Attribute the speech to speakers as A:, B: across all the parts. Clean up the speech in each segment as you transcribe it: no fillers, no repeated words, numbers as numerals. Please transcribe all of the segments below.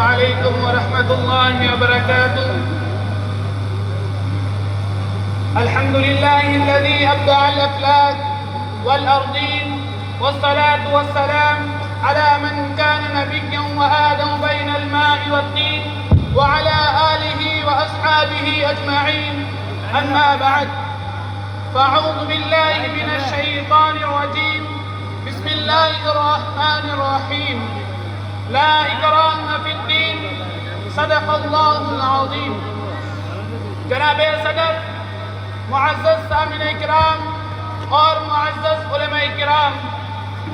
A: عليكم ورحمة الله وبركاته. الحمد لله الذي أبدع الأفلاك والأرضين، والصلاة والسلام على من كان نبيا وآدم بين الماء والطين، وعلى آله وأصحابه أجمعين. أما بعد، فأعوذ بالله من الشيطان الرجيم. بسم الله الرحمن الرحيم. لا إكراه في الدين. صدق الله العظيم. جناب صدر، معزز سامعین کرام اور معزز علماء کرام،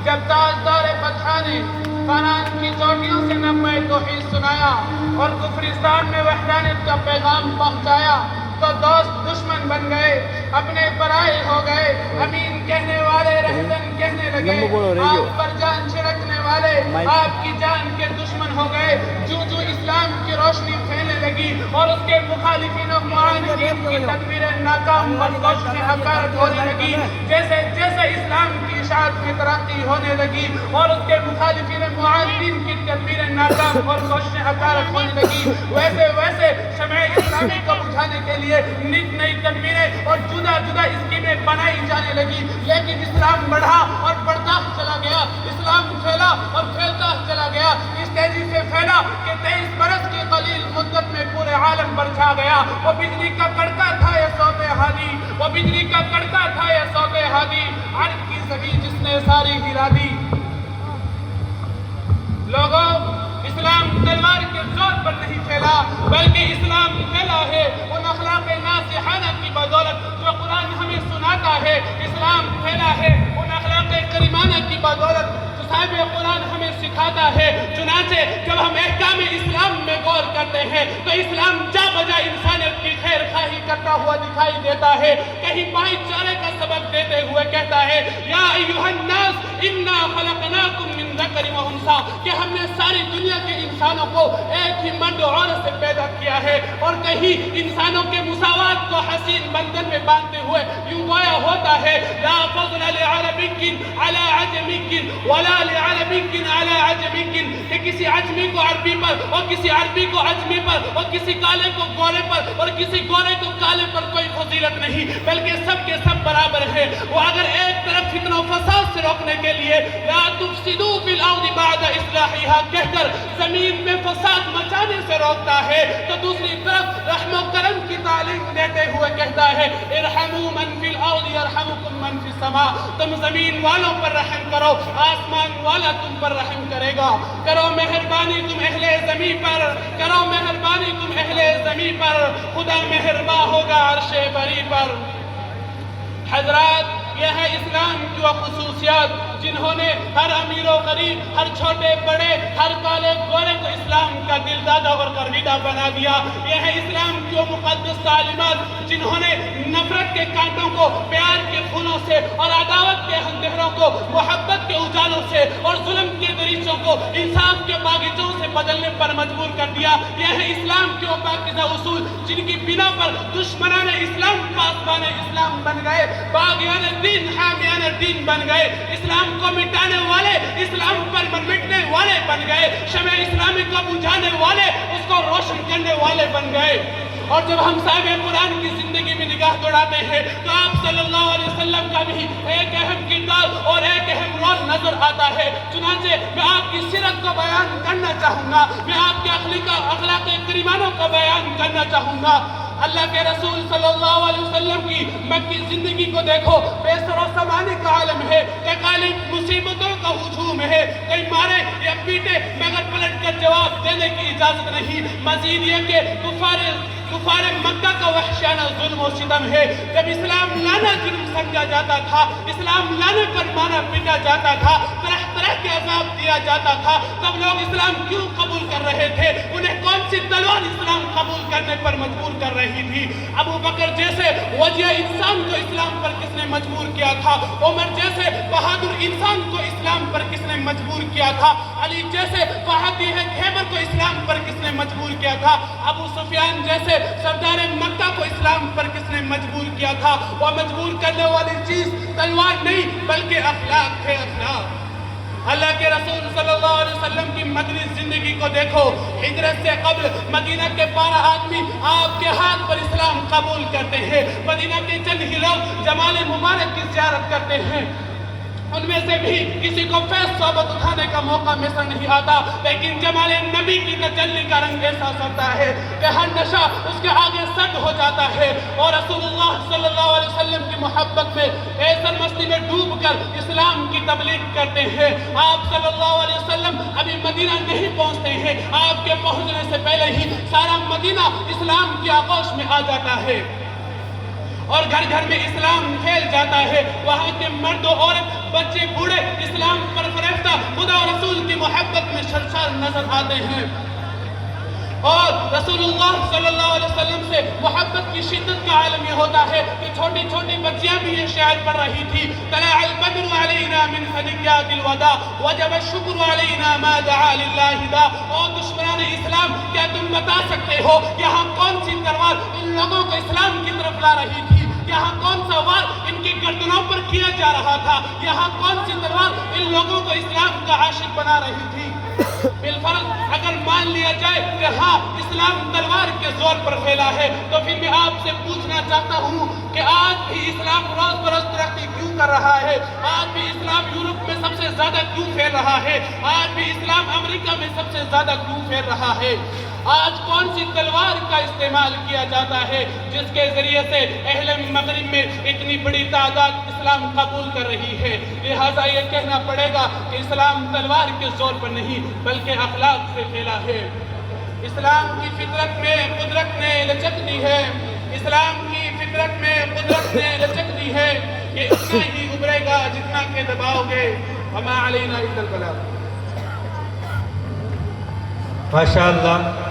A: جب تاجدار فتح نے کانان کی چوٹیوں سے نغمہ توحید سنایا اور کفرستان میں وحدانیت کا پیغام پہنچایا تو دوست دشمن بن گئے، اپنے پرائے ہو گئے، امین کہنے والے رہزن کہنے لگے، آپ پر جان چھڑکنے والے آپ کی جان کے دشمن ہو گئے۔ جو اسلام کی روشنی پھیلنے لگی اور اس کے مخالفین و معاندین کی تدبیریں ناکام اور کوششیں حقارت ہونے لگی، جیسے جیسے اسلام کی اشاعت میں ترقی ہونے لگی اور اس کے مخالفین و معاندین کی تدبیریں ناکام اور کوششیں حقارت ہونے لگی، ویسے ویسے شمع اسلامی کو بجھانے کے لیے نت نئی تدبیریں اور جدا جدا اسکیمیں بنائی جانے لگی، لیکن اسلام بڑھا اور بڑھتا چلا گیا، اسلام پھیلا اور پھیلتا چلا گیا، اس تیزی سے پھیلا کہ 23 برس کی قلیل مدت میں پورے عالم پر چھا گیا۔ وہ بجلی کا کڑکا تھا یہ صوت ہادی، وہ بجلی کا کڑکا تھا یہ صوت ہادی، عرب کی زمین جس نے ساری ہلا دی۔ لوگوں، اسلام تلوار کے زور پر نہیں پھیلا، بلکہ اسلام پھیلا ہے ان اخلاق ناصحانہ کی بدولت جو قرآن ہمیں سناتا ہے، اسلام پھیلا ہے ان اخلاق کریمانہ کی بدولت جو صاحب قرآن ہمیں سکھاتا ہے۔ چنانچہ جب ہم احکام اسلام میں غور کرتے ہیں تو اسلام جا بجا انسانیت کی خیر خواہی کرتا ہوا دکھائی دیتا ہے، کہیں بھائی چارے کا سبق دیتے ہوئے کہتا ہے یا ایھا الناس انا خلقناکم من ذکر و انثی، کہ ہم نے ساری دنیا کے انسانوں کو ایک ہی مرد و عورت سے پیدا کیا ہے، اور کہیں انسانوں کے مساوات کو حسین بندن میں باندھتے ہوئے یوں گویا ہوتا ہے لا فضل لعربی علی عجمی ولا لعربی علی عجمی، کہ کسی عجمی کو عربی پر اور کسی عربی کو عجمی پر اور کسی کالے کو گورے پر اور کسی گورے کو کالے پر کوئی فضیلت نہیں، بلکہ سب کے سب برابر ہیں۔ وہ اگر ایک طرف فتنہ و فساد سے روکنے کے لیے لا تفسدوا فی الارض بعد اصلاحها کہہ کر زمین میں فساد مچانے سے روکتا ہے، تو دوسری طرف رحم و کرم کی تعلیم دیتے ہوئے کہتا ہے ارحموا من فی الارض یرحمکم من فی السماء، تم زمین والوں پر رحم کرو، آسمان والا تم پر رحم کرے گا۔ کرو مہربانی تم اہل زمین پر، کرو مہربانی تم اہل زمین پر، خدا مہرباں ہوگا عرش بری پر۔ حضرات، یہ ہے اسلام کی وہ خصوصیات جنہوں نے ہر امیر و غریب، ہر چھوٹے بڑے، ہر کالے گورے کو اسلام کا دل دادا اور گرویدہ بنا دیا۔ یہ ہے اسلام کی وہ مقدس تعلیمات جنہوں نے نفرت کے کانٹوں کو پیار کے پھولوں سے اور عداوت کے اندھیروں کو محبت کے اجالوں سے اور ظلم کے دریچوں کو انصاف کے باغیچوں سے بدلنے پر مجبور کر دیا۔ یہ ہے اسلام کے وہ پاکیزہ اصول جن کی بنا پر دشمنان اسلام پاسبان اسلام بن گئے، باغیان دین حامیان دین بن گئے، اسلام کو مٹانے والے اسلام پر مٹنے والے بن گئے، شمع اسلامی کو بجھانے والے اس کو روشن کرنے والے بن گئے۔ اور جب ہم صاحب قرآن کی زندگی میں نگاہ دوڑاتے ہیں تو آپ صلی اللہ علیہ وسلم کا بھی ایک اہم کردار اور ایک اہم رول نظر آتا ہے۔ چنانچہ میں آپ کی سیرت کو بیان کرنا چاہوں گا، میں آپ کے اخلاق کریمانوں کو بیان کرنا چاہوں گا۔ اللہ کے رسول صلی اللہ علیہ وسلم کی مکی زندگی کو دیکھو، بے سر و سامانے کا عالم ہے، تکالیف مصیبتوں کا ہجوم ہے، کئی مارے یا پیٹے مگر پلٹ کر جواب دینے کی اجازت نہیں۔ مزید یہ کہ کفار مکہ کا وحشیانہ ظلم و ستم ہے، جب اسلام لانا جرم سمجھا جاتا تھا، اسلام لانے پر مارا پیٹا جاتا تھا، طرح طرح کے عذاب دیا جاتا تھا، تب لوگ اسلام کیوں قبول کر رہے تھے؟ انہیں کون سی تلوار اسلام قبول کرنے پر مجبور کر رہی تھی؟ ابو بکر جیسے وجیہ انسان کو اسلام پر کس نے مجبور کیا تھا؟ عمر جیسے بہادر انسان کو اسلام پر کس نے مجبور کیا تھا؟ علی جیسے فاتح خیبر کو اسلام پر کس نے مجبور کیا تھا؟ ابو سفیان جیسے سردار مکہ کو اسلام پر کس نے مجبور کیا تھا؟ وہ مجبور کرنے والی چیز تلوار نہیں بلکہ اخلاق تھے، اخلاق۔ اللہ کے رسول صلی اللہ علیہ وسلم کی مدنی زندگی کو دیکھو. ہجرت سے قبل مدینہ کے 12 آدمی آپ کے ہاتھ پر اسلام قبول کرتے ہیں. مدینہ کے چند ہی لوگ جمال مبارک کی زیارت کرتے ہیں. ان میں سے بھی کسی کو فیض صحبت اٹھانے کا موقع میسر نہیں آتا، لیکن جمال نبی کی تجلی کا رنگ ایسا سرتا ہے کہ ہر نشہ اس کے آگے سد ہو جاتا ہے، اور رسول اللہ صلی اللہ علیہ وسلم کی محبت میں ایسا مستی میں ڈوب کر اسلام کی تبلیغ کرتے ہیں. آپ صلی اللہ علیہ وسلم ابھی مدینہ نہیں پہنچتے ہیں، آپ کے پہنچنے سے پہلے ہی سارا مدینہ اسلام کی آغوش میں آ جاتا ہے اور گھر گھر میں اسلام پھیل جاتا ہے. وہاں کے مرد و عورت، بچے بوڑھے اسلام پر فریفتہ خدا و رسول کی محبت میں سرشار نظر آتے ہیں. اور رسول اللہ صلی اللہ علیہ وسلم سے محبت کی شدت کا عالم یہ ہوتا ہے کہ چھوٹی چھوٹی بچیاں بھی یہ شعر پڑھ رہی تھی: طلع البدر علینا من ثنیات الوداع وجب الشکر علینا ما دعا للہ دا. اور دشمنان اسلام، کیا تم بتا سکتے ہو یہاں کون سی تلوار ان لوگوں کو اسلام کی طرف لا رہی تھی؟ یہاں کون سا وار ان کی گردنوں پر کیا جا رہا تھا؟ یہاں کون سی تلوار ان لوگوں کو اسلام کا عاشق بنا رہی تھی؟ بالفرض اگر مان لیا جائے کہ ہاں اسلام تلوار کے زور پر پھیلا ہے، تو پھر میں آپ سے پوچھنا چاہتا ہوں کہ آج بھی اسلام روز بروز ترقی کیوں کر رہا ہے؟ آج بھی اسلام یورپ میں سب سے زیادہ کیوں پھیل رہا ہے؟ آج بھی اسلام امریکہ میں سب سے زیادہ کیوں پھیل رہا ہے؟ آج کون سی تلوار کا استعمال کیا جاتا ہے جس کے ذریعے سے اہل مغرب میں اتنی بڑی تعداد اسلام قبول کر رہی ہے؟ لہٰذا یہ کہنا پڑے گا کہ اسلام تلوار کے زور پر نہیں بلکہ اخلاق سے پھیلا ہے. اسلام کی فطرت میں قدرت نے لچک دی ہے. اسلام کی فطرت میں قدرت نے لچک دی ہے کہ اتنا ہی ابھرے گا جتنا کہ دباؤ گے. وما علینا الا البلاغ.
B: ماشاءاللہ.